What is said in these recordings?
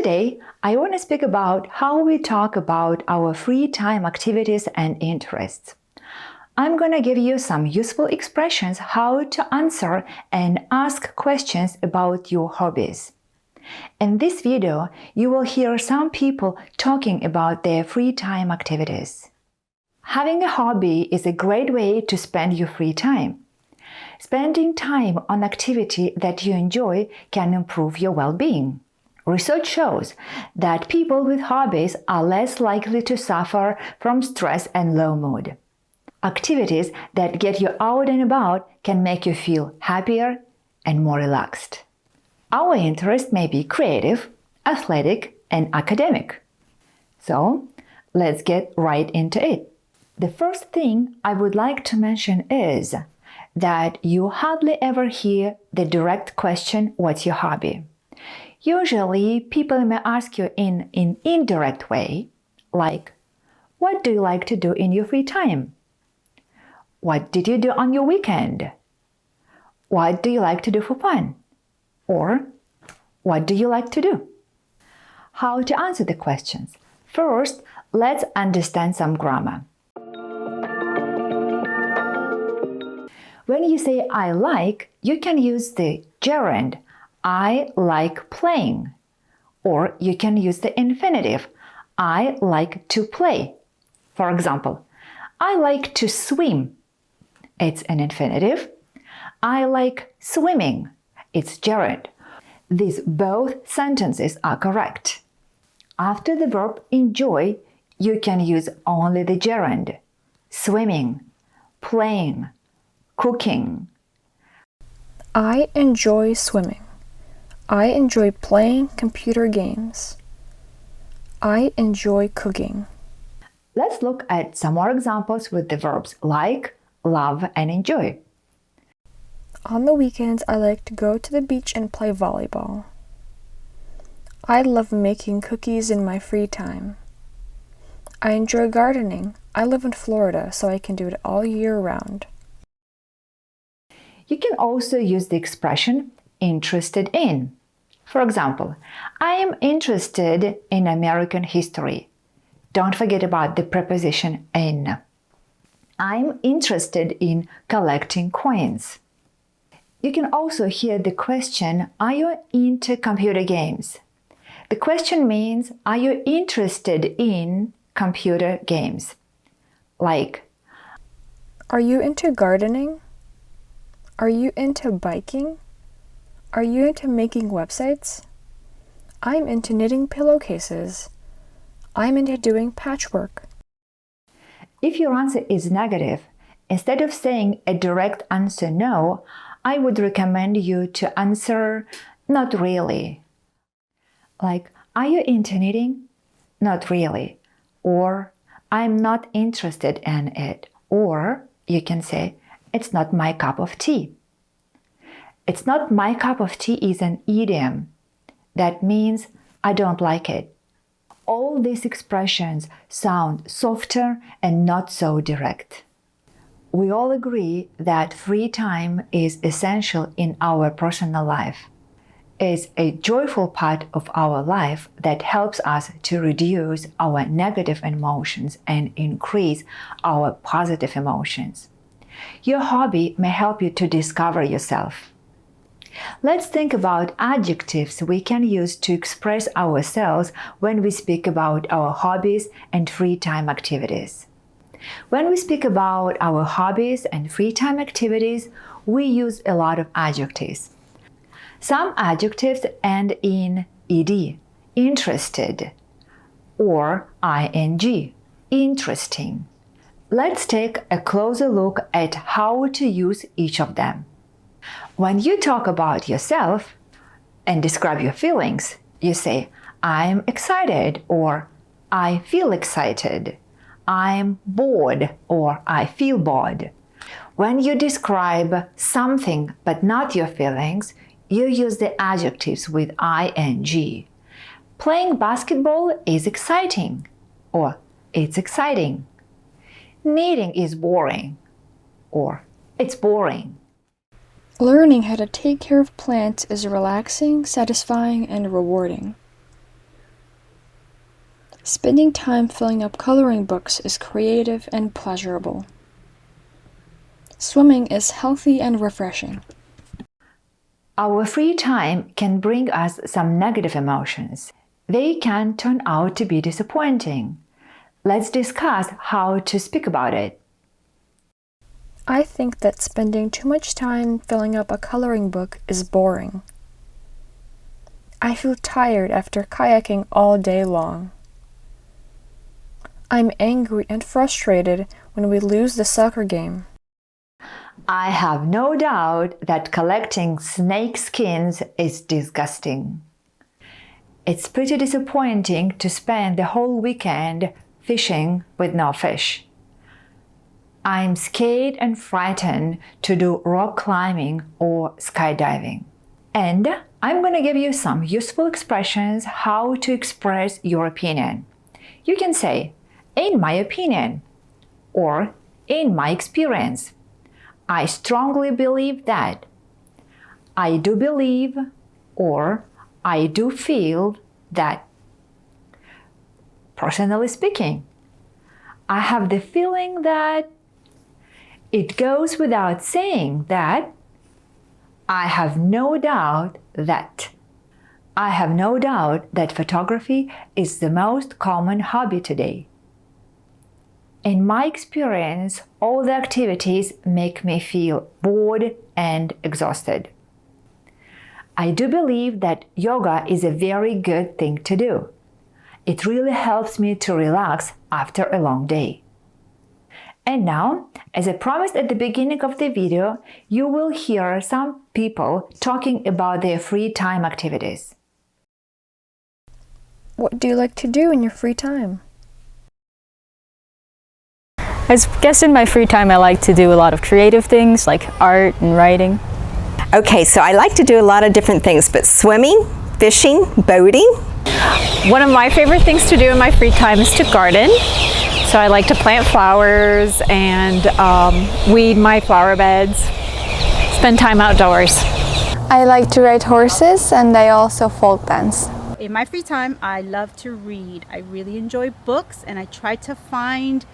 Today, I want to speak about how we talk about our free time activities and interests. I'm going to give you some useful expressions how to answer and ask questions about your hobbies. In this video, you will hear some people talking about their free time activities. Having a hobby is a great way to spend your free time. Spending time on activity that you enjoy can improve your well-being. Research shows that people with hobbies are less likely to suffer from stress and low mood. Activities that get you out and about can make you feel happier and more relaxed. Our interests may be creative, athletic, and academic. So, let's get right into it. The first thing I would like to mention is that you hardly ever hear the direct question, "What's your hobby?" Usually, people may ask you in an indirect way, like, "What do you like to do in your free time?" "What did you do on your weekend?" "What do you like to do for fun?" Or, "What do you like to do?" How to answer the questions? First, let's understand some grammar. When you say "I like," you can use the gerund "I like playing," or you can use the infinitive "I like to play." For example, "I like to swim." It's an infinitive. "I like swimming." It's gerund. These both sentences are correct. After the verb enjoy, you can use only the gerund. Swimming, playing, cooking. I enjoy swimming. I enjoy playing computer games. I enjoy cooking. Let's look at some more examples with the verbs like, love, and enjoy. On the weekends, I like to go to the beach and play volleyball. I love making cookies in my free time. I enjoy gardening. I live in Florida, so I can do it all year round. You can also use the expression interested in. For example, I am interested in American history. Don't forget about the preposition in. I'm interested in collecting coins. You can also hear the question, "Are you into computer games?" The question means, are you interested in computer games? Like, Are you into gardening? Are you into biking? Are you into making websites? I'm into knitting pillowcases. I'm into doing patchwork. if your answer is negative, instead of saying a direct answer no, I would recommend you to answer "not really." Like, "Are you into knitting?" "Not really." Or, "I'm not interested in it." Or you can say, "It's not my cup of tea." "It's not my cup of tea" is an idiom. That means I don't like it. All these expressions sound softer and not so direct. We all agree that free time is essential in our personal life. It's a joyful part of our life that helps us to reduce our negative emotions and increase our positive emotions. Your hobby may help you to discover yourself. Let's think about adjectives we can use to express ourselves when we speak about our hobbies and free time activities. When we speak about our hobbies and free time activities, we use a lot of adjectives. Some adjectives end in ed, interested, or ing, interesting. Let's take a closer look at how to use each of them. When you talk about yourself and describe your feelings, you say, "I'm excited," or "I feel excited." "I'm bored," or "I feel bored." When you describe something but not your feelings, you use the adjectives with ing. Playing basketball is exciting, or "it's exciting." Knitting is boring, or "it's boring." Learning how to take care of plants is relaxing, satisfying, and rewarding. Spending time filling up coloring books is creative and pleasurable. Swimming is healthy and refreshing. Our free time can bring us some negative emotions. They can turn out to be disappointing. Let's discuss how to speak about it. I think that spending too much time filling up a coloring book is boring. I feel tired after kayaking all day long. I'm angry and frustrated when we lose the soccer game. I have no doubt that collecting snake skins is disgusting. It's pretty disappointing to spend the whole weekend fishing with no fish. I'm scared and frightened to do rock climbing or skydiving. And I'm going to give you some useful expressions how to express your opinion. You can say, in my opinion, or in my experience. I strongly believe that. I do believe, or I do feel that. Personally speaking, I have the feeling that. It goes without saying that. I have no doubt that. I have no doubt that photography is the most common hobby today. In my experience, all the activities make me feel bored and exhausted. I do believe that yoga is a very good thing to do. It really helps me to relax after a long day. And now, as I promised at the beginning of the video, you will hear some people talking about their free time activities. What do you like to do in your free time? I guess in my free time I like to do a lot of creative things like art and writing. Okay, so I like to do a lot of different things, but swimming, fishing, boating. One of my favorite things to do in my free time is to garden. So I like to plant flowers and weed my flower beds, spend time outdoors. I like to ride horses and I also folk dance. In my free time, I love to read. I really enjoy books and I try to find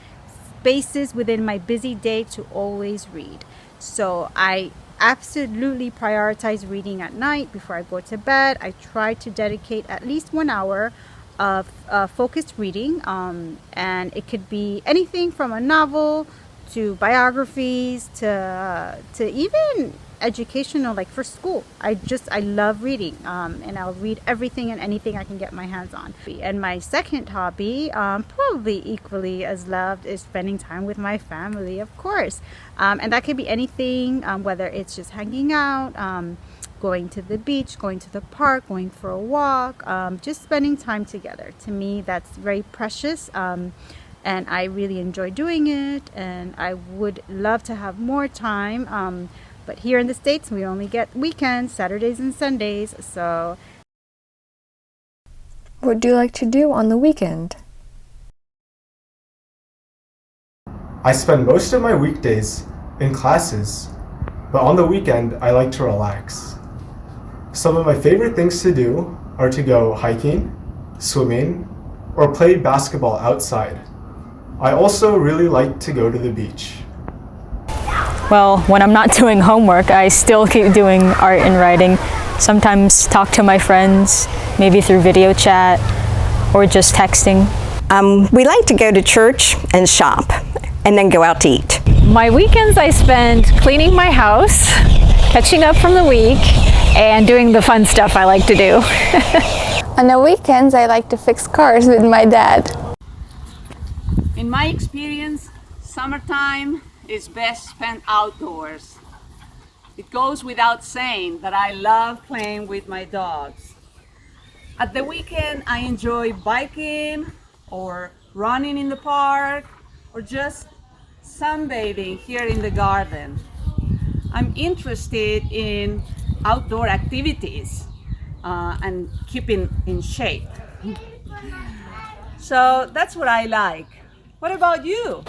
spaces within my busy day to always read. So I absolutely prioritize reading at night before I go to bed. I try to dedicate at least 1 hour of focused reading, and it could be anything from a novel to biographies to even educational, like for school. I love reading, and I'll read everything and anything I can get my hands on. And my second hobby, probably equally as loved, is spending time with my family, of course. And that could be anything, whether it's just hanging out, going to the beach, going to the park, going for a walk, just spending time together. To me, that's very precious, and I really enjoy doing it, and I would love to have more time, but here in the States we only get weekends, Saturdays and Sundays. So What do you like to do on the weekend? I spend most of my weekdays in classes, but on the weekend I like to relax. Some of my favorite things to do are to go hiking, swimming, or play basketball outside. I also really like to go to the beach. Well, when I'm not doing homework, I still keep doing art and writing. Sometimes talk to my friends, maybe through video chat or just texting. We like to go to church and shop and then go out to eat. My weekends I spend cleaning my house, catching up from the week, and doing the fun stuff I like to do. On the weekends, I like to fix cars with my dad. In my experience, summertime is best spent outdoors. It goes without saying that I love playing with my dogs. At the weekend, I enjoy biking or running in the park or just sunbathing here in the garden. I'm interested in outdoor activities and keeping in shape. So that's what I like. What about you?